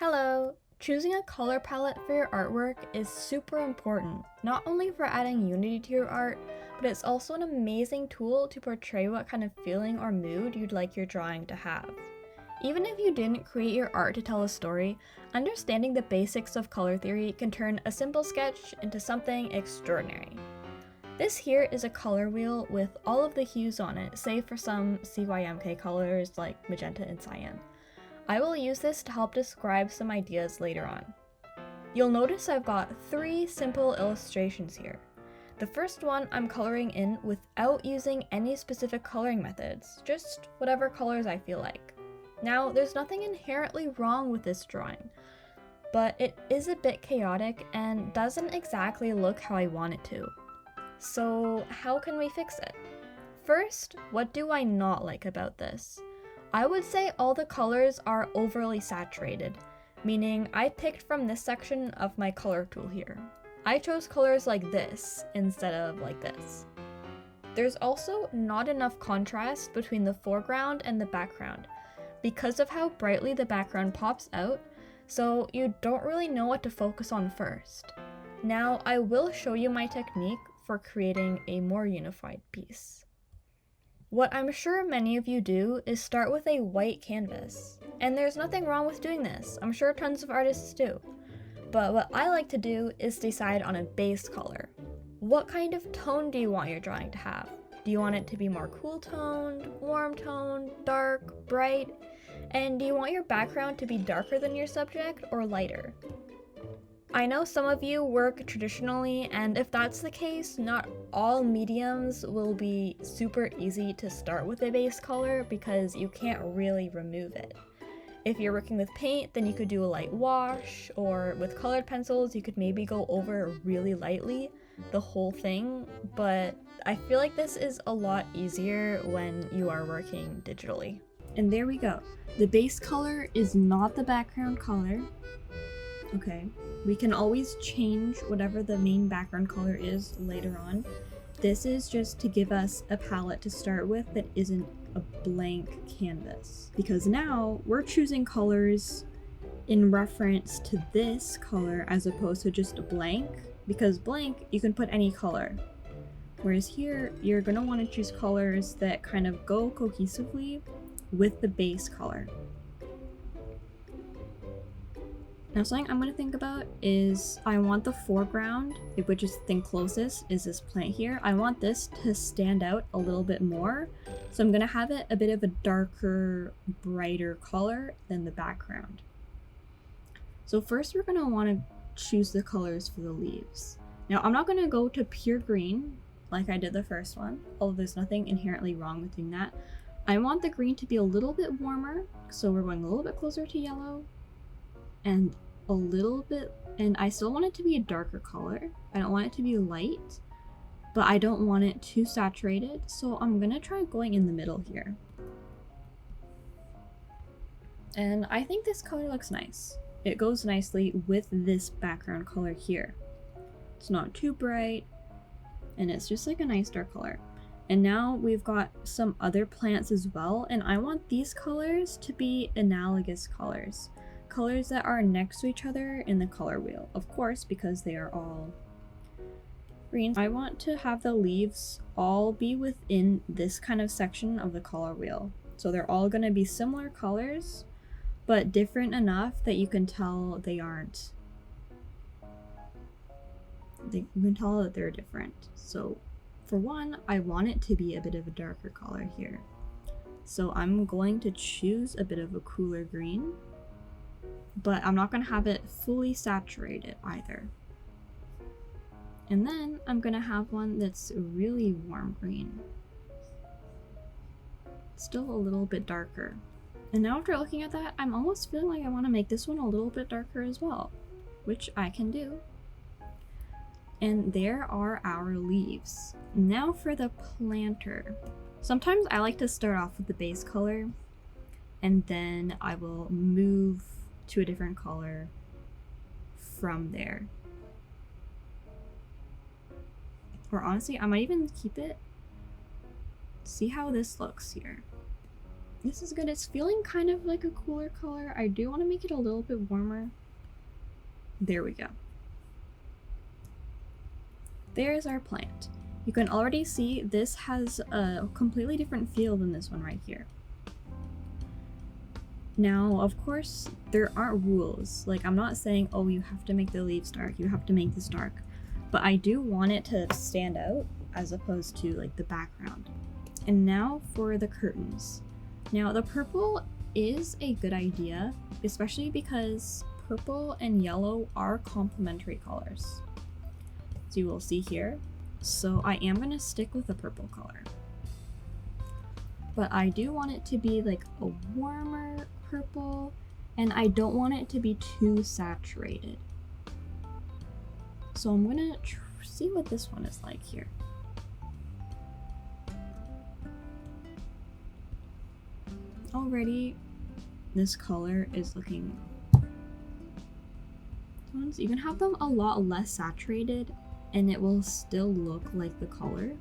Hello! Choosing a color palette for your artwork is super important, not only for adding unity to your art, but it's also an amazing tool to portray what kind of feeling or mood you'd like your drawing to have. Even if you didn't create your art to tell a story, understanding the basics of color theory can turn a simple sketch into something extraordinary. This here is a color wheel with all of the hues on it, save for some CYMK colors like magenta and cyan. I will use this to help describe some ideas later on. You'll notice I've got 3 simple illustrations here. The first one I'm coloring in without using any specific coloring methods, just whatever colors I feel like. Now, there's nothing inherently wrong with this drawing, but it is a bit chaotic and doesn't exactly look how I want it to. So how can we fix it? First, what do I not like about this? I would say all the colors are overly saturated, meaning I picked from this section of my color tool here. I chose colors like this instead of like this. There's also not enough contrast between the foreground and the background because of how brightly the background pops out, so you don't really know what to focus on first. Now I will show you my technique for creating a more unified piece. What I'm sure many of you do is start with a white canvas, and there's nothing wrong with doing this. I'm sure tons of artists do. But what I like to do is decide on a base color. What kind of tone do you want your drawing to have? Do you want it to be more cool toned, warm toned, dark, bright? And do you want your background to be darker than your subject or lighter? I know some of you work traditionally, and if that's the case, not all mediums will be super easy to start with a base color because you can't really remove it. If you're working with paint, then you could do a light wash, or with colored pencils, you could maybe go over really lightly the whole thing, but I feel like this is a lot easier when you are working digitally. And there we go. The base color is not the background color. Okay, we can always change whatever the main background color is later on. This is just to give us a palette to start with that isn't a blank canvas. Because now we're choosing colors in reference to this color as opposed to just a blank. Because blank, you can put any color. Whereas here, you're gonna want to choose colors that kind of go cohesively with the base color. Now something I'm going to think about is I want the foreground, which is the thing closest, is this plant here. I want this to stand out a little bit more. So I'm going to have it a bit of a darker, brighter color than the background. So first we're going to want to choose the colors for the leaves. Now I'm not going to go to pure green like I did the first one, although there's nothing inherently wrong with doing that. I want the green to be a little bit warmer, so we're going a little bit closer to yellow. And a little bit, and I still want it to be a darker color. I don't want it to be light, but I don't want it too saturated, so I'm gonna try going in the middle here. And I think this color looks nice. It goes nicely with this background color here. It's not too bright, and it's just like a nice dark color. And now we've got some other plants as well, and I want these colors to be analogous colors. Colors that are next to each other in the color wheel, of course, because they are all green. I want to have the leaves all be within this kind of section of the color wheel. So they're all going to be similar colors, but different enough that you can tell they aren't. You can tell that they're different. So for one, I want it to be a bit of a darker color here. So I'm going to choose a bit of a cooler green, but I'm not going to have it fully saturated either. And then I'm going to have one that's really warm green. Still a little bit darker. And now after looking at that, I'm almost feeling like I want to make this one a little bit darker as well, which I can do. And there are our leaves. Now for the planter. Sometimes I like to start off with the base color, and then I will move to a different color from there. Or honestly, I might even keep it. See how this looks here. This is good. It's feeling kind of like a cooler color. I do want to make it a little bit warmer. There we go. There's our plant. You can already see this has a completely different feel than this one right here. Now, of course, there aren't rules. Like, I'm not saying, oh, you have to make the leaves dark, you have to make this dark. But I do want it to stand out as opposed to, like, the background. And now for the curtains. Now, the purple is a good idea, especially because purple and yellow are complementary colors. So you will see here. So I am going to stick with the purple color. But I do want it to be like a warmer purple, and I don't want it to be too saturated. So I'm going to see what this one is like here. Already, this color is looking... You can have them a lot less saturated, and it will still look like the color.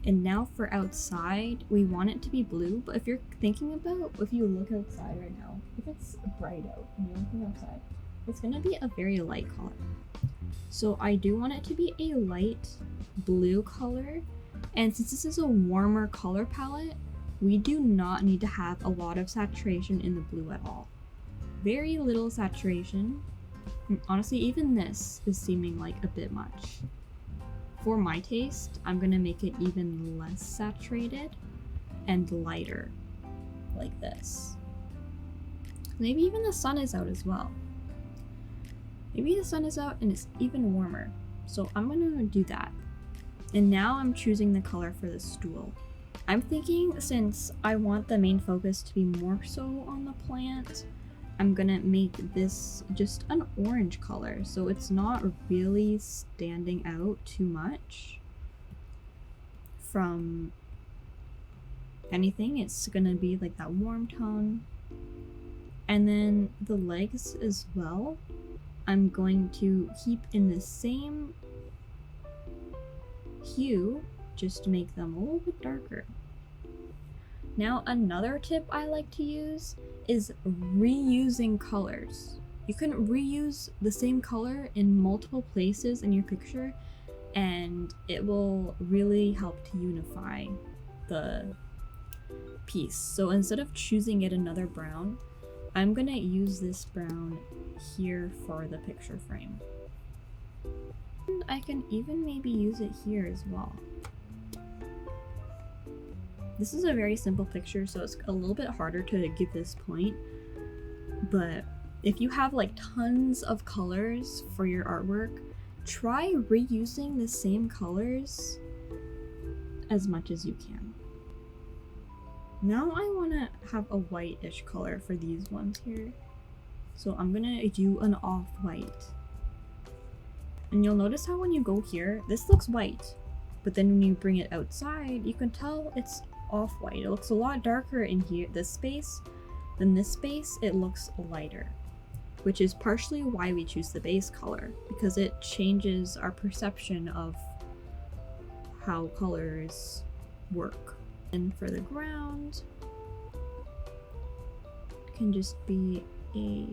And now for outside, we want it to be blue, but if you're thinking about, if you look outside right now, if it's bright out and you're looking outside, it's going to be a very light color. So I do want it to be a light blue color, and since this is a warmer color palette, we do not need to have a lot of saturation in the blue at all. Very little saturation. And honestly, even this is seeming like a bit much. For my taste, I'm gonna make it even less saturated and lighter, like this. Maybe even the sun is out as well. Maybe the sun is out and it's even warmer. So I'm gonna do that. And now I'm choosing the color for the stool. I'm thinking, since I want the main focus to be more so on the plant, I'm gonna make this just an orange color, so it's not really standing out too much from anything. It's gonna be like that warm tone. And then the legs as well, I'm going to keep in the same hue, just to make them a little bit darker. Now, another tip I like to use is reusing colors. You can reuse the same color in multiple places in your picture, and it will really help to unify the piece. So instead of choosing yet another brown, I'm gonna use this brown here for the picture frame. And I can even maybe use it here as well. This is a very simple picture, so it's a little bit harder to give this point, but if you have like tons of colors for your artwork, try reusing the same colors as much as you can. Now I want to have a whitish color for these ones here, so I'm gonna do an off-white. And you'll notice how when you go here, this looks white, but then when you bring it outside, you can tell it's off-white. It looks a lot darker in here, this space, than this space. It looks lighter, which is partially why we choose the base color, because it changes our perception of how colors work. And for the ground, it can just be a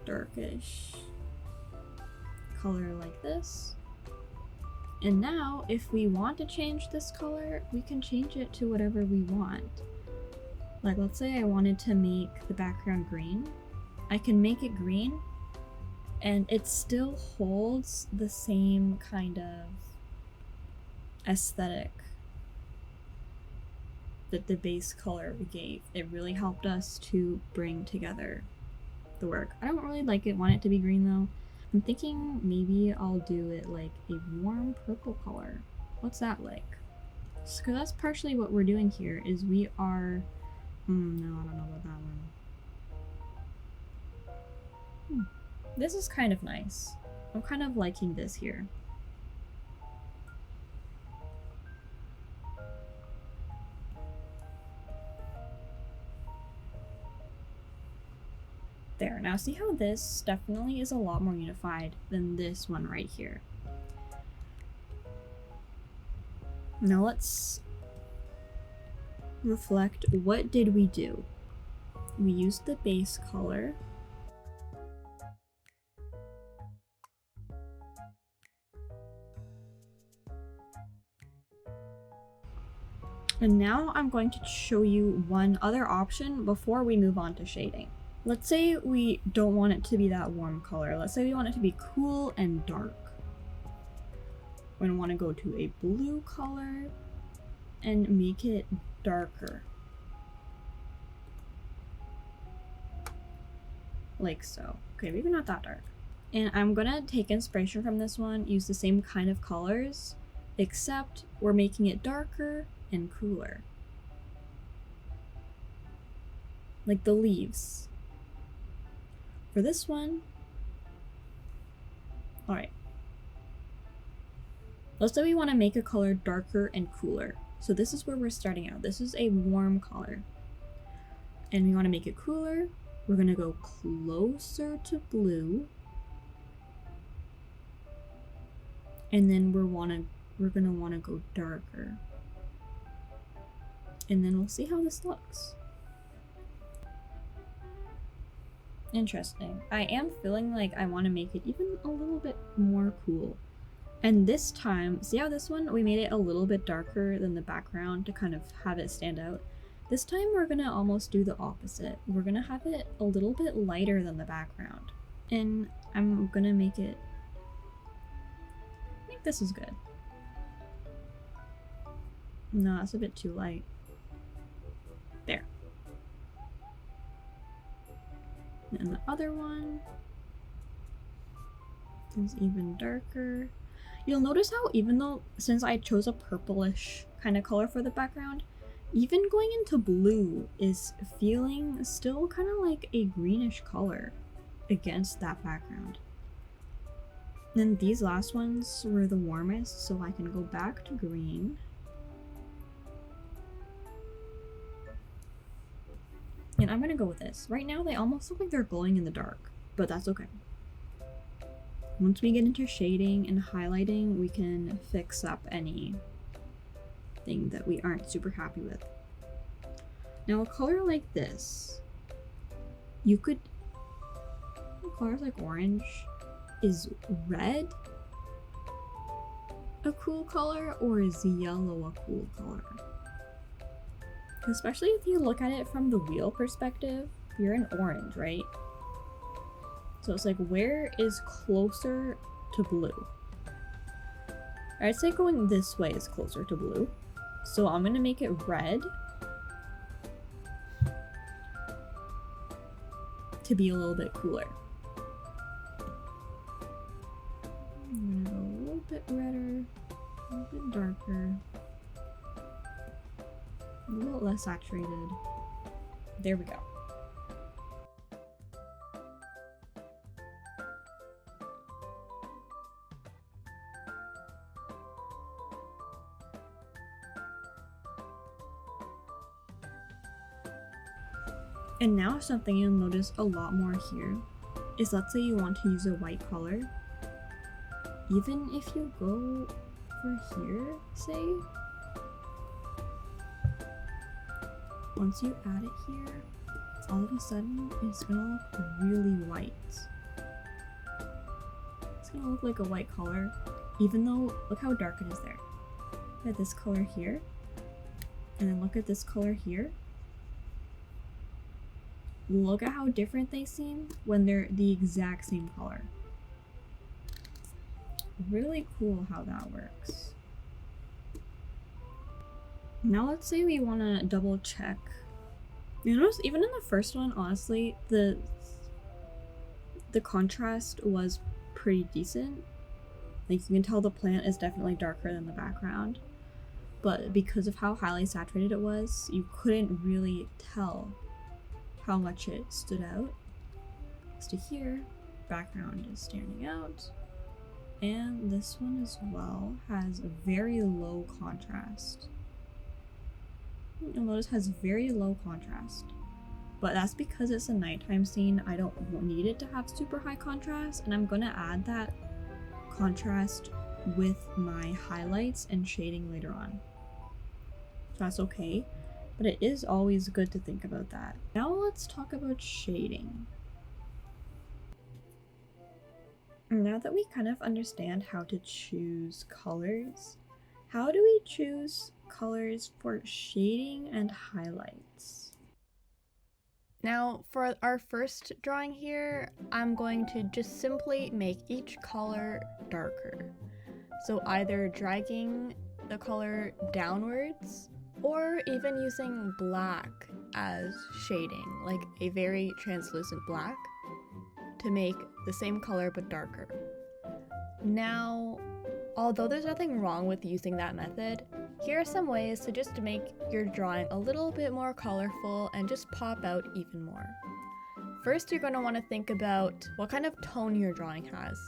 darkish color like this. And now, if we want to change this color, we can change it to whatever we want. Like, let's say I wanted to make the background green. I can make it green, and it still holds the same kind of aesthetic that the base color gave. It really helped us to bring together the work. I don't really want it to be green though. I'm thinking maybe I'll do it like a warm purple color. What's that like? So that's partially what we're doing here, is we are... no, I don't know about that one. This is kind of nice. I'm kind of liking this here. There, now see how this definitely is a lot more unified than this one right here. Now let's reflect. What did we do? We used the base color. And now I'm going to show you one other option before we move on to shading. Let's say we don't want it to be that warm color. Let's say we want it to be cool and dark. We're gonna want to go to a blue color and make it darker. Like so. Okay, maybe not that dark. And I'm gonna take inspiration from this one, use the same kind of colors, except we're making it darker and cooler. Like the leaves. For this one, alright. Let's say we want to make a color darker and cooler. So this is where we're starting out. This is a warm color. And we want to make it cooler. We're going to go closer to blue. And then we're going to want to go darker. And then we'll see how this looks. Interesting. I am feeling like I want to make it even a little bit more cool. And this time, see how this one, we made it a little bit darker than the background to kind of have it stand out. This time we're gonna almost do the opposite. We're gonna have it a little bit lighter than the background. And I'm gonna make it, I think this is good. No, that's a bit too light. There. And the other one is even darker. You'll notice how even though, since I chose a purplish kind of color for the background, even going into blue is feeling still kind of like a greenish color against that background. Then these last ones were the warmest, so I can go back to green. And I'm gonna go with this. Right now they almost look like they're glowing in the dark, but that's okay. Once we get into shading and highlighting, we can fix up any thing that we aren't super happy with. Now a color like this, you could, colors like orange, is red a cool color or is yellow a cool color? Especially if you look at it from the wheel perspective, you're in orange, right? So it's like, where is closer to blue? I'd say going this way is closer to blue. So I'm gonna make it red to be a little bit cooler. I'm gonna go a little bit redder, a little bit darker, a little less saturated. There we go. And now something you'll notice a lot more here is, let's say you want to use a white color. Even if you go for here, say, once you add it here, all of a sudden it's gonna look really white. It's gonna look like a white color, even though, look how dark it is there. Look at this color here, and then look at this color here. Look at how different they seem when they're the exact same color. Really cool how that works. Now let's say we want to double check. You notice even in the first one, honestly, the contrast was pretty decent. Like, you can tell the plant is definitely darker than the background, but because of how highly saturated it was, you couldn't really tell how much it stood out. As to here, background is standing out, and this one as well has a very low contrast. You'll notice has very low contrast, but that's because it's a nighttime scene. I don't need it to have super high contrast, and I'm gonna add that contrast with my highlights and shading later on. That's okay, but it is always good to think about that. Now let's talk about shading. Now that we kind of understand how to choose colors, how do we choose colors for shading and highlights? Now, for our first drawing here, I'm going to just simply make each color darker. So either dragging the color downwards or even using black as shading, like a very translucent black, to make the same color but darker. Now, although there's nothing wrong with using that method, here are some ways to just make your drawing a little bit more colorful and just pop out even more. First, you're going to want to think about what kind of tone your drawing has.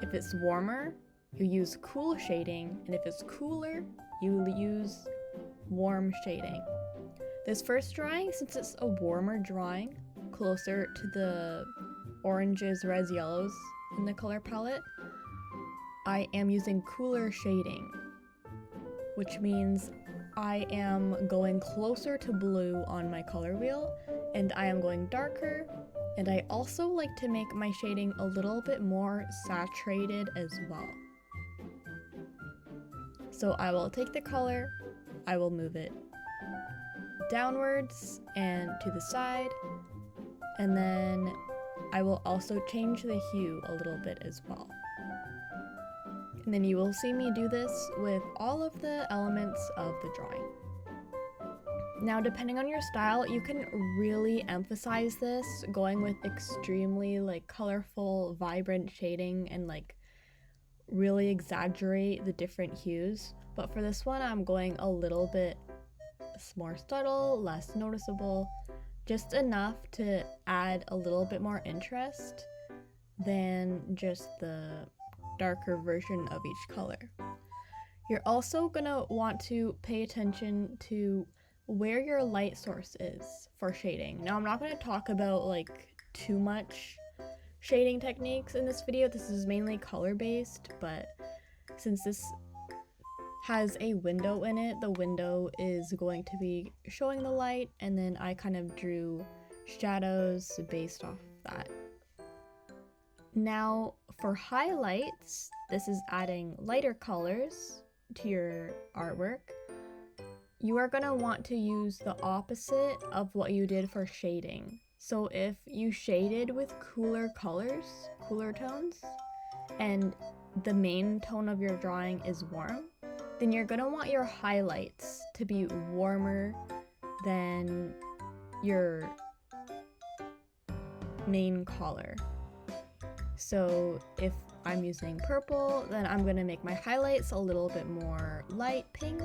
If it's warmer, you use cool shading, and if it's cooler, you use warm shading. This first drawing, since it's a warmer drawing, closer to the oranges, reds, yellows in the color palette, I am using cooler shading, which means I am going closer to blue on my color wheel, and I am going darker, and I also like to make my shading a little bit more saturated as well. So I will take the color, I will move it downwards and to the side, and then I will also change the hue a little bit as well. And then you will see me do this with all of the elements of the drawing. Now, depending on your style, you can really emphasize this, going with extremely colorful, vibrant shading and really exaggerate the different hues. But for this one, I'm going a little bit more subtle, less noticeable, just enough to add a little bit more interest than just the darker version of each color. You're also gonna want to pay attention to where your light source is for shading. Now, I'm not gonna talk about too much shading techniques in this video. This is mainly color-based, but since this has a window in it, the window is going to be showing the light, and then I kind of drew shadows based off of that. Now, for highlights, this is adding lighter colors to your artwork. You are going to want to use the opposite of what you did for shading. So if you shaded with cooler colors, cooler tones, and the main tone of your drawing is warm, then you're going to want your highlights to be warmer than your main color. So if I'm using purple, then I'm going to make my highlights a little bit more light pink.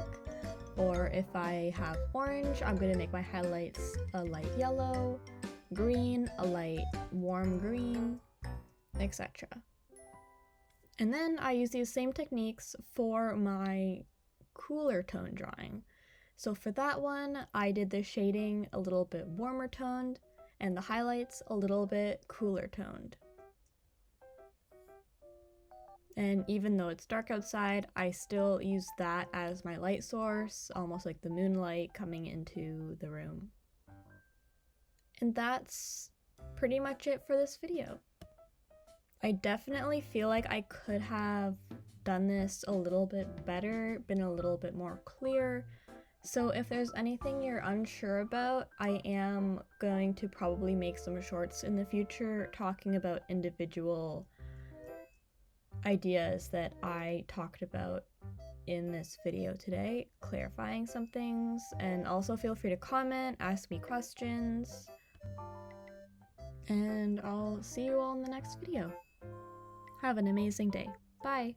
Or if I have orange, I'm going to make my highlights a light yellow, green, a light warm green, etc. And then I use these same techniques for my cooler tone drawing. So for that one, I did the shading a little bit warmer toned and the highlights a little bit cooler toned. And even though it's dark outside, I still use that as my light source, almost like the moonlight coming into the room. And that's pretty much it for this video. I definitely feel like I could have done this a little bit better, been a little bit more clear. So if there's anything you're unsure about, I am going to probably make some shorts in the future talking about individual ideas that I talked about in this video today, clarifying some things, and also feel free to comment, ask me questions, and I'll see you all in the next video. Have an amazing day. Bye!